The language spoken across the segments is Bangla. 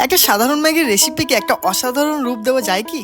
একটা সাধারণ ম্যাগির রেসিপিকে একটা অসাধারণ রূপ দেওয়া যায় কি?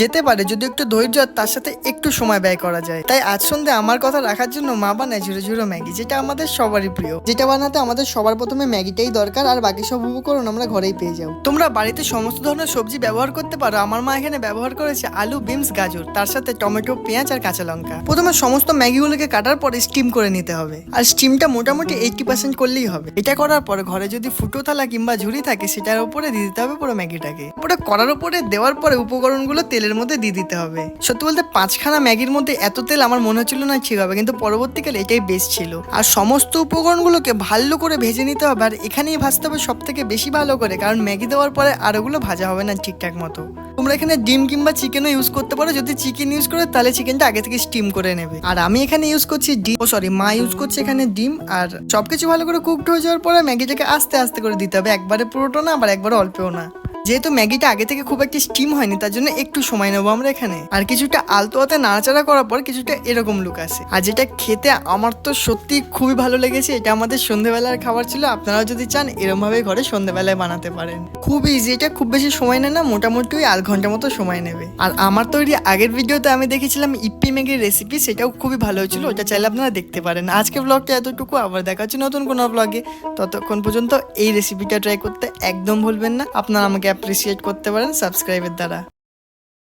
যেতে পারে, যদি একটু ধৈর্য আর তার সাথে একটু সময় ব্যয় করা যায়। তাই আজ সন্ধ্যে আমার কথা রাখার জন্য মা বানায় ঝুরো ঝুরো ম্যাগি, যেটা আমাদের সবারই প্রিয়। যেটা বানাতে আমাদের সবার প্রথমে ম্যাগিটাই দরকার, আর বাকি সব উপকরণ আমরা ঘরেই পেয়ে যাও। তোমরা বাড়িতে সমস্ত ধরনের সবজি ব্যবহার করতে পারো। আমার মা এখানে ব্যবহার করেছে আলু, বিনস, গাজর, তার সাথে টমেটো, পেঁয়াজ আর কাঁচা লঙ্কা। প্রথমে সমস্ত ম্যাগিগুলোকে কাটার পরে স্টিম করে নিতে হবে, আর স্টিমটা মোটামুটি 80% করলেই হবে। এটা করার পরে ঘরে যদি ফুটো থালা কিংবা ঝুড়ি থাকে সেটার উপরে দিয়ে দিতে হবে পুরো ম্যাগিটাকে। পুরো কড়ার উপরে দেওয়ার পরে উপকরণগুলো তেলের মধ্যে দিয়ে দিতে হবে। সত্যি বলতে 5খানা ম্যাগির মধ্যে এত তেল আমার মনে হচ্ছিল না ঠিক হবে, কিন্তু পরবর্তীকালে এটাই বেস্ট ছিল। আর সমস্ত উপকরণগুলোকে ভালো করে ভেজে নিতে হবে, আর এখানেই ভাজতে হবে সব থেকে বেশি ভালো করে, কারণ ম্যাগি দেওয়ার পরে আর ওগুলো ভাজা হবে না ঠিকঠাক মতো। তোমরা এখানে ডিম কিংবা চিকেনও ইউজ করতে পারো। যদি চিকেন ইউজ করে তাহলে চিকেনটা আগে থেকে স্টিম করে নেবে। আর আমি এখানে ইউজ করছি ডিম, মা ইউজ করছে এখানে ডিম। আর সবকিছু ভালো করে কুকড হয়ে যাওয়ার পরে ম্যাগিটাকে আস্তে আস্তে করে দিতে হবে, একবারে পুরোটা না, আবার একবারে অল্পও না। যেহেতু ম্যাগিটা আগে থেকে খুব একটা স্টিম হয়নি, তার জন্য একটু সময় নেবো আমরা এখানে। আর কিছুটা আলতো হাতে নাড়াচাড়া করার পর কিছুটা এরকম লুক আসে। আর যেটা খেতে আমার তো সত্যি খুবই ভালো লেগেছে। এটা আমাদের সন্ধ্যেবেলার খাবার ছিল। আপনারাও যদি চান এরকম ভাবে ঘরে সন্ধ্যেবেলায় বানাতে পারেন। খুব ইজি, এটা খুব বেশি সময় নেয় না, মোটামুটি 1/2 ঘন্টা মতো সময় নেবে। আর আমার তৈরি আগের ভিডিওতে আমি দেখেছিলাম ইপ্পি ম্যাগির রেসিপি, সেটাও খুবই ভালো হয়েছিল। ওটা চাইলে আপনারা দেখতে পারেন। আজকে ব্লগটা এতটুকু, আবার দেখা হচ্ছে নতুন কোনো ব্লগে। ততক্ষণ পর্যন্ত এই রেসিপিটা ট্রাই করতে একদম ভুলবেন না। আপনারা আমাকে অ্যাপ্রিসিয়েট করতে পারেন সাবস্ক্রাইবের দ্বারা।